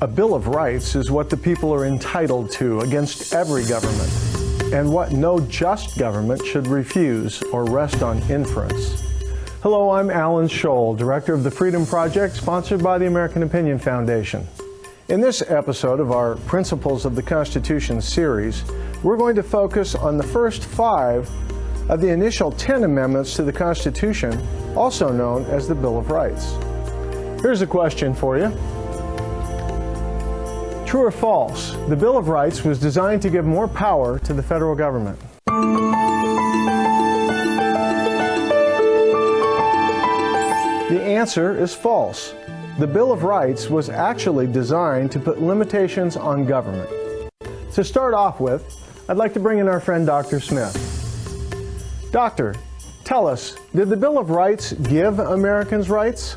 A Bill of Rights is what the people are entitled to against every government, and what no just government should refuse or rest on inference. Hello, I'm Alan Scholl, Director of the Freedom Project, sponsored by the American Opinion Foundation. In this episode of our Principles of the Constitution series, we're going to focus on the first 5 of the initial 10 amendments to the Constitution, also known as the Bill of Rights. Here's a question for you. True or false, the Bill of Rights was designed to give more power to the federal government? The answer is false. The Bill of Rights was actually designed to put limitations on government. To start off with, I'd like to bring in our friend Dr. Smith. Doctor, tell us, did the Bill of Rights give Americans rights?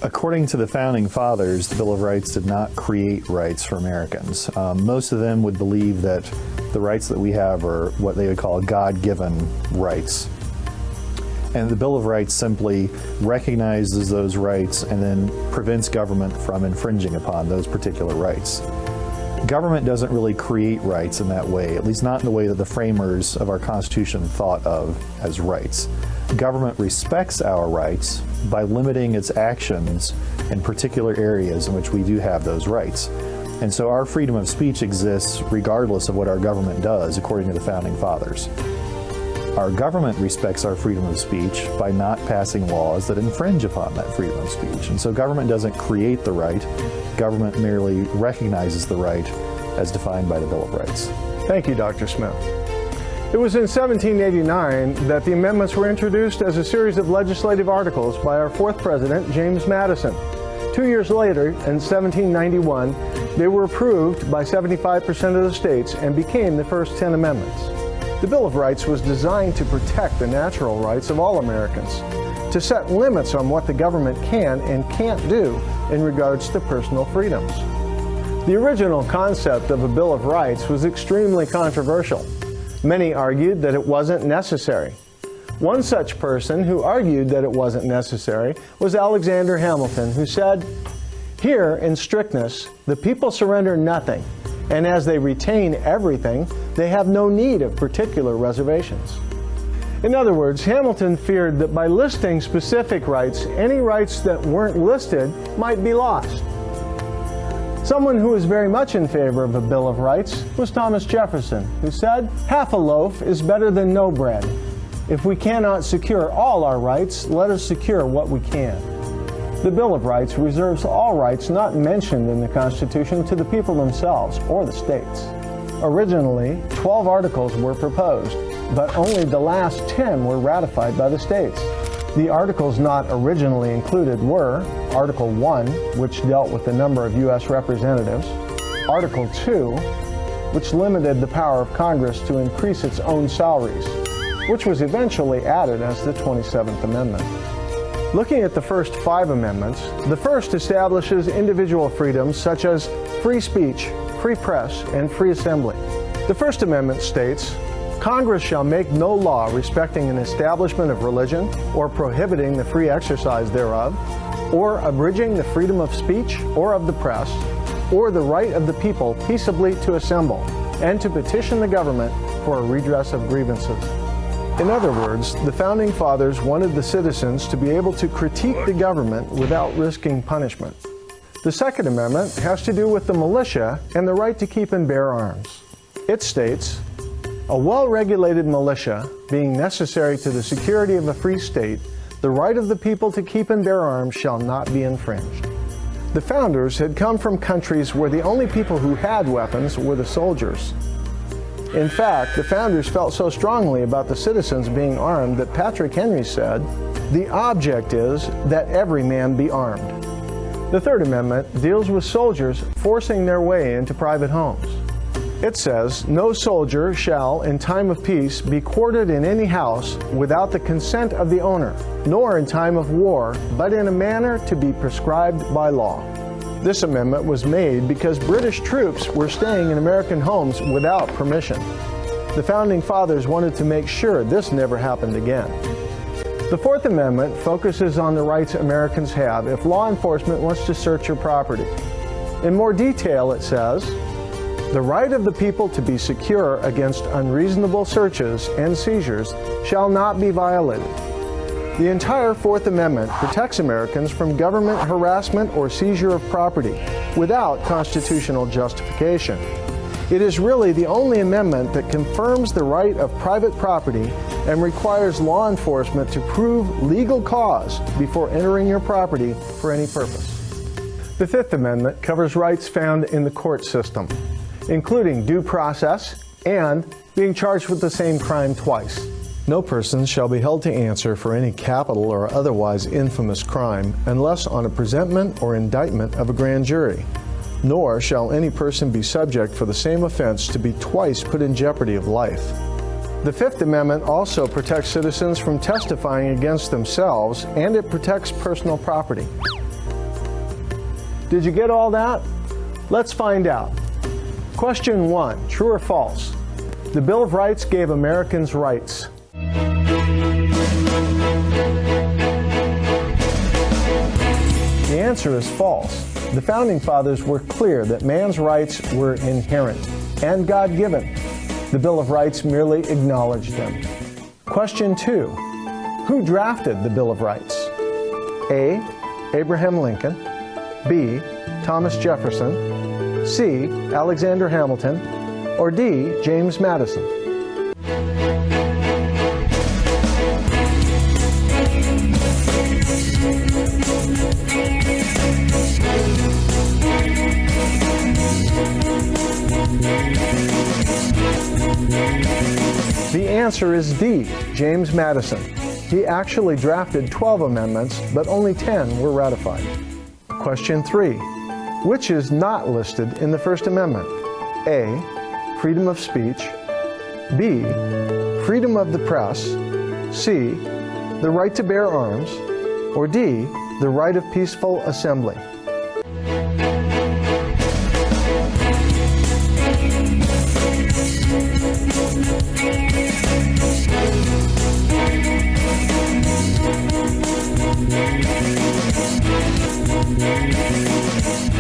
According to the Founding Fathers, the Bill of Rights did not create rights for Americans. Most of them would believe that the rights that we have are what they would call God-given rights. And the Bill of Rights simply recognizes those rights and then prevents government from infringing upon those particular rights. Government doesn't really create rights in that way, at least not in the way that the framers of our Constitution thought of as rights. Government respects our rights by limiting its actions in particular areas in which we do have those rights. And so our freedom of speech exists regardless of what our government does, according to the Founding Fathers. Our government respects our freedom of speech by not passing laws that infringe upon that freedom of speech. And so government doesn't create the right, government merely recognizes the right as defined by the Bill of Rights. Thank you, Dr. Smith. It was in 1789 that the amendments were introduced as a series of legislative articles by our 4th President, James Madison. 2 years later, in 1791, they were approved by 75% of the states and became the first 10 amendments. The Bill of Rights was designed to protect the natural rights of all Americans, to set limits on what the government can and can't do in regards to personal freedoms. The original concept of a Bill of Rights was extremely controversial. Many argued that it wasn't necessary. One such person who argued that it wasn't necessary was Alexander Hamilton, who said, "Here, in strictness, the people surrender nothing, and as they retain everything, they have no need of particular reservations." In other words, Hamilton feared that by listing specific rights, any rights that weren't listed might be lost. Someone who was very much in favor of a Bill of Rights was Thomas Jefferson, who said, "Half a loaf is better than no bread. If we cannot secure all our rights, let us secure what we can." The Bill of Rights reserves all rights not mentioned in the Constitution to the people themselves or the states. Originally, 12 articles were proposed, but only the last 10 were ratified by the states. The articles not originally included were Article 1, which dealt with the number of U.S. representatives, Article 2, which limited the power of Congress to increase its own salaries, which was eventually added as the 27th Amendment. Looking at the first 5 amendments, the first establishes individual freedoms such as free speech, free press, and free assembly. The First Amendment states, "Congress shall make no law respecting an establishment of religion, or prohibiting the free exercise thereof, or abridging the freedom of speech or of the press, or the right of the people peaceably to assemble, and to petition the government for a redress of grievances." In other words, the Founding Fathers wanted the citizens to be able to critique the government without risking punishment. The Second Amendment has to do with the militia and the right to keep and bear arms. It states, "A well-regulated militia, being necessary to the security of a free state, the right of the people to keep and bear arms shall not be infringed." The Founders had come from countries where the only people who had weapons were the soldiers. In fact, the Founders felt so strongly about the citizens being armed that Patrick Henry said, "The object is that every man be armed." The Third Amendment deals with soldiers forcing their way into private homes. It says, "No soldier shall, in time of peace, be quartered in any house without the consent of the owner, nor in time of war, but in a manner to be prescribed by law." This amendment was made because British troops were staying in American homes without permission. The Founding Fathers wanted to make sure this never happened again. The Fourth Amendment focuses on the rights Americans have if law enforcement wants to search your property. In more detail, it says, "The right of the people to be secure against unreasonable searches and seizures shall not be violated." The entire Fourth Amendment protects Americans from government harassment or seizure of property without constitutional justification. It is really the only amendment that confirms the right of private property and requires law enforcement to prove legal cause before entering your property for any purpose. The Fifth Amendment covers rights found in the court system, including due process and being charged with the same crime twice. No person shall be held to answer for any capital or otherwise infamous crime unless on a presentment or indictment of a grand jury. Nor shall any person be subject for the same offense to be twice put in jeopardy of life. The Fifth Amendment also protects citizens from testifying against themselves, and it protects personal property. Did you get all that? Let's find out. Question 1, true or false? The Bill of Rights gave Americans rights. The answer is false. The Founding Fathers were clear that man's rights were inherent and God-given. The Bill of Rights merely acknowledged them. Question 2. Who drafted the Bill of Rights? A. Abraham Lincoln. B. Thomas Jefferson. C. Alexander Hamilton. Or D. James Madison. The answer is D, James Madison. He actually drafted 12 amendments, but only 10 were ratified. Question 3. Which is not listed in the First Amendment? A. Freedom of speech. B. Freedom of the press. C. The right to bear arms. Or D. The right of peaceful assembly.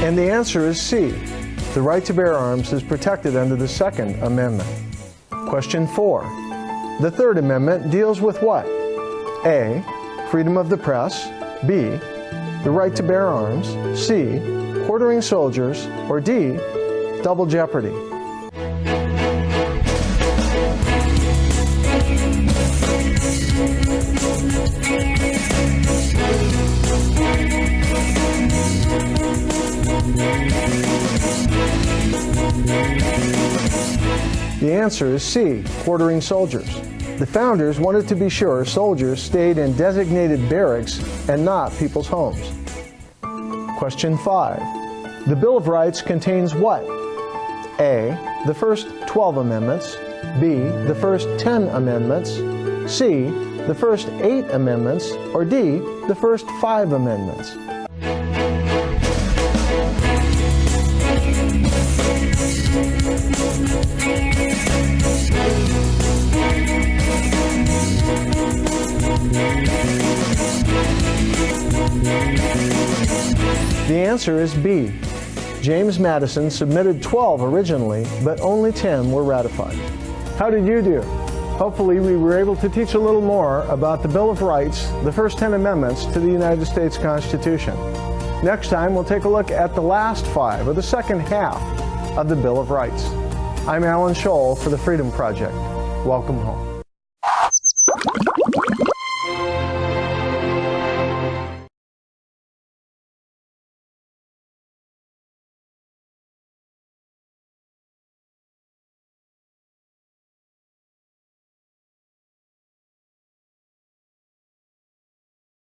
And the answer is C. The right to bear arms is protected under the Second Amendment. Question 4. The Third Amendment deals with what? A. Freedom of the press. B. The right to bear arms. C. Quartering soldiers. Or D. Double jeopardy. The answer is C, quartering soldiers. The founders wanted to be sure soldiers stayed in designated barracks and not people's homes. Question 5. The Bill of Rights contains what? A, the first 12 amendments. B, the first 10 amendments. C, the first 8 amendments. Or D, the first 5 amendments. The answer is B. James Madison submitted 12 originally, but only 10 were ratified. How did you do? Hopefully we were able to teach a little more about the Bill of Rights, the first 10 amendments to the United States Constitution. Next time we'll take a look at the last 5, or the second half, of the Bill of Rights. I'm Alan Scholl for the Freedom Project. Welcome home.